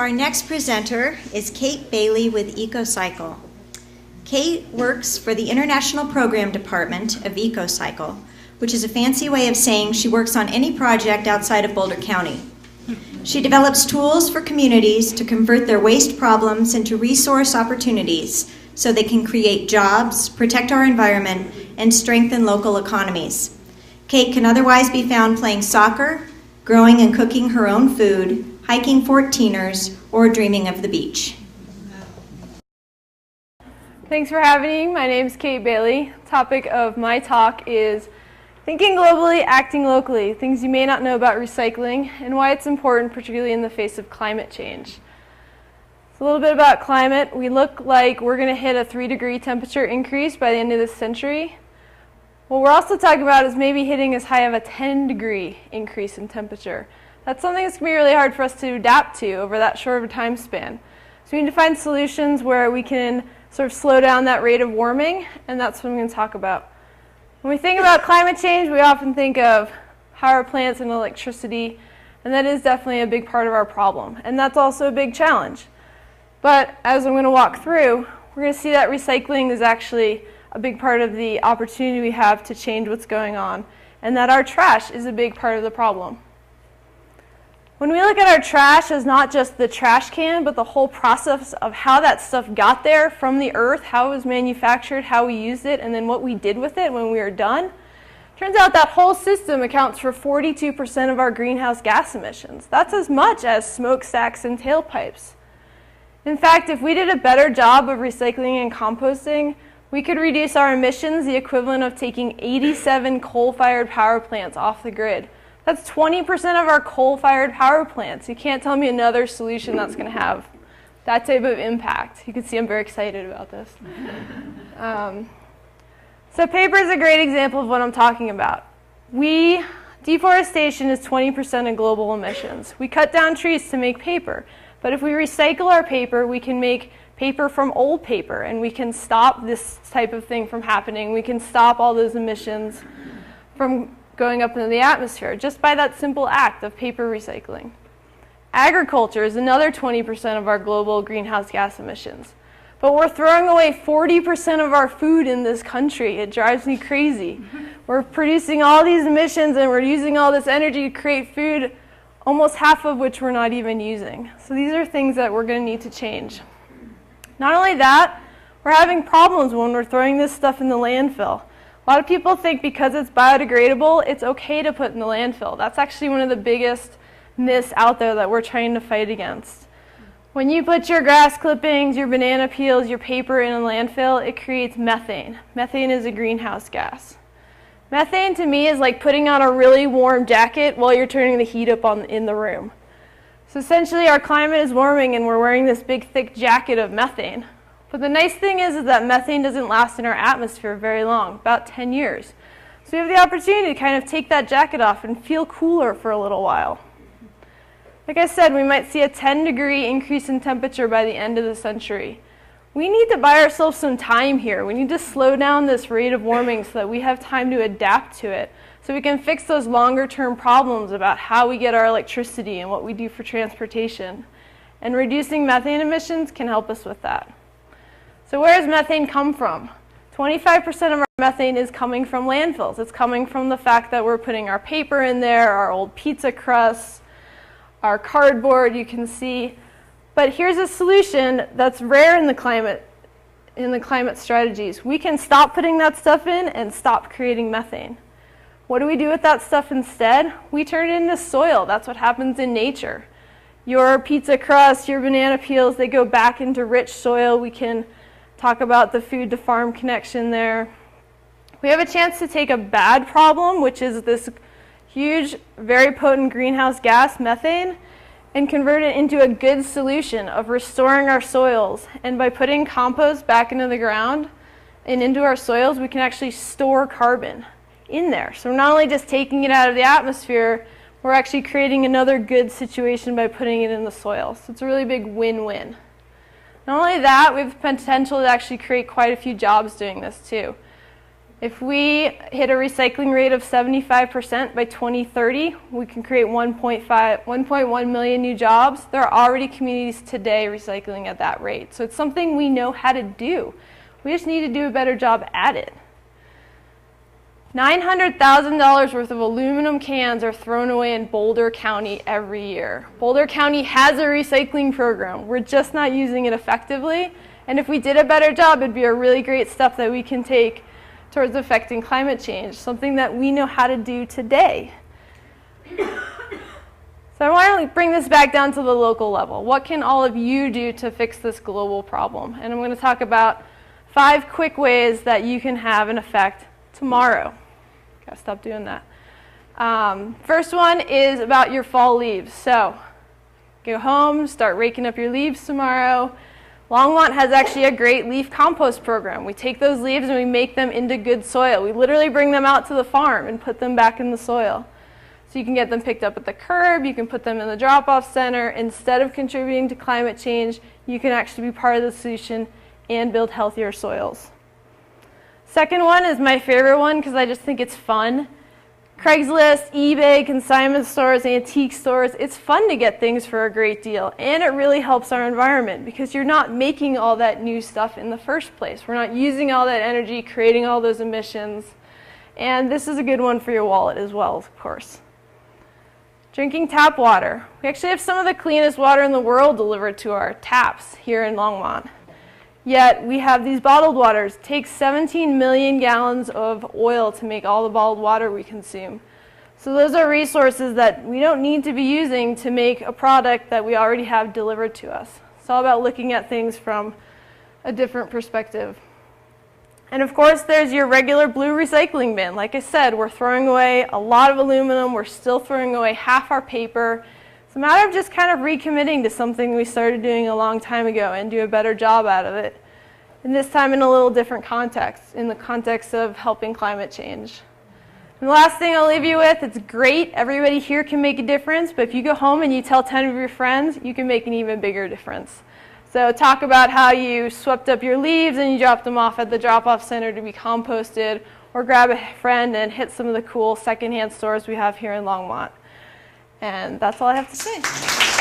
Our next presenter is Kate Bailey with EcoCycle. Kate works for the International Program Department of EcoCycle, which is a fancy way of saying she works on any project outside of Boulder County. She develops tools for communities to convert their waste problems into resource opportunities so they can create jobs, protect our environment, and strengthen local economies. Kate can otherwise be found playing soccer, growing and cooking her own food, hiking 14ers, or dreaming of the beach. Thanks for having me. My name is Kate Bailey. The topic of my talk is thinking globally, acting locally, things you may not know about recycling and why it's important, particularly in the face of climate change. So a little bit about climate. We look like we're going to hit a 3-degree temperature increase by the end of this century. What we're also talking about is maybe hitting as high of a 10-degree increase in temperature. That's something that's going to be really hard for us to adapt to over that short of a time span. So we need to find solutions where we can sort of slow down that rate of warming, and that's what I'm going to talk about. When we think about climate change, we often think of power plants and electricity, and that is definitely a big part of our problem, and that's also a big challenge. But as I'm going to walk through, we're going to see that recycling is actually a big part of the opportunity we have to change what's going on, and that our trash is a big part of the problem. When we look at our trash as not just the trash can, but the whole process of how that stuff got there from the earth, how it was manufactured, how we used it, and then what we did with it when we were done, turns out that whole system accounts for 42% of our greenhouse gas emissions. That's as much as smokestacks and tailpipes. In fact, if we did a better job of recycling and composting, we could reduce our emissions the equivalent of taking 87 coal-fired power plants off the grid. That's 20% of our coal-fired power plants. You can't tell me another solution that's going to have that type of impact. You can see I'm very excited about this. So paper is a great example of what I'm talking about. Deforestation is 20% of global emissions. We cut down trees to make paper. But if we recycle our paper, we can make paper from old paper, and we can stop this type of thing from happening. We can stop all those emissions from going up into the atmosphere just by that simple act of paper recycling. Agriculture is another 20% of our global greenhouse gas emissions. But we're throwing away 40% of our food in this country. It drives me crazy. We're producing all these emissions and we're using all this energy to create food, almost half of which we're not even using. So these are things that we're going to need to change. Not only that, we're having problems when we're throwing this stuff in the landfill. A lot of people think because it's biodegradable, it's okay to put in the landfill. That's actually one of the biggest myths out there that we're trying to fight against. When you put your grass clippings, your banana peels, your paper in a landfill, it creates methane. Methane is a greenhouse gas. Methane to me is like putting on a really warm jacket while you're turning the heat up in the room. So essentially our climate is warming and we're wearing this big thick jacket of methane. But the nice thing is that methane doesn't last in our atmosphere very long, about 10 years. So we have the opportunity to kind of take that jacket off and feel cooler for a little while. Like I said, we might see a 10-degree increase in temperature by the end of the century. We need to buy ourselves some time here. We need to slow down this rate of warming so that we have time to adapt to it, so we can fix those longer-term problems about how we get our electricity and what we do for transportation. And reducing methane emissions can help us with that. So where does methane come from? 25% of our methane is coming from landfills. It's coming from the fact that we're putting our paper in there, our old pizza crusts, our cardboard, you can see. But here's a solution that's rare in the climate strategies. We can stop putting that stuff in and stop creating methane. What do we do with that stuff instead? We turn it into soil. That's what happens in nature. Your pizza crust, your banana peels, they go back into rich soil. We can talk about the food to farm connection there. We have a chance to take a bad problem, which is this huge, very potent greenhouse gas, methane, and convert it into a good solution of restoring our soils. And by putting compost back into the ground and into our soils, we can actually store carbon in there. So we're not only just taking it out of the atmosphere, we're actually creating another good situation by putting it in the soil. So it's a really big win-win. Not only that, we have the potential to actually create quite a few jobs doing this too. If we hit a recycling rate of 75% by 2030, we can create 1.1 million new jobs. There are already communities today recycling at that rate. So it's something we know how to do. We just need to do a better job at it. $900,000 worth of aluminum cans are thrown away in Boulder County every year. Boulder County has a recycling program. We're just not using it effectively. And if we did a better job, it'd be a really great step that we can take towards affecting climate change, something that we know how to do today. So I want to bring this back down to the local level. What can all of you do to fix this global problem? And I'm going to talk about 5 quick ways that you can have an effect tomorrow. Gotta stop doing that. First one is about your fall leaves. So go home, start raking up your leaves tomorrow. Longmont has actually a great leaf compost program. We take those leaves and we make them into good soil. We literally bring them out to the farm and put them back in the soil. So you can get them picked up at the curb, you can put them in the drop-off center. Instead of contributing to climate change, you can actually be part of the solution and build healthier soils. Second one is my favorite one because I just think it's fun. Craigslist, eBay, consignment stores, antique stores, it's fun to get things for a great deal. And it really helps our environment because you're not making all that new stuff in the first place. We're not using all that energy, creating all those emissions. And this is a good one for your wallet as well, of course. Drinking tap water. We actually have some of the cleanest water in the world delivered to our taps here in Longmont. Yet we have these bottled waters. It takes 17 million gallons of oil to make all the bottled water we consume. So those are resources that we don't need to be using to make a product that we already have delivered to us. It's all about looking at things from a different perspective. And of course, there's your regular blue recycling bin. Like I said, we're throwing away a lot of aluminum. We're still throwing away half our paper. It's a matter of just kind of recommitting to something we started doing a long time ago and do a better job out of it. And this time in a little different context, in the context of helping climate change. And the last thing I'll leave you with, it's great. Everybody here can make a difference, but if you go home and you tell 10 of your friends, you can make an even bigger difference. So talk about how you swept up your leaves and you dropped them off at the drop-off center to be composted, or grab a friend and hit some of the cool secondhand stores we have here in Longmont. And that's all I have to say.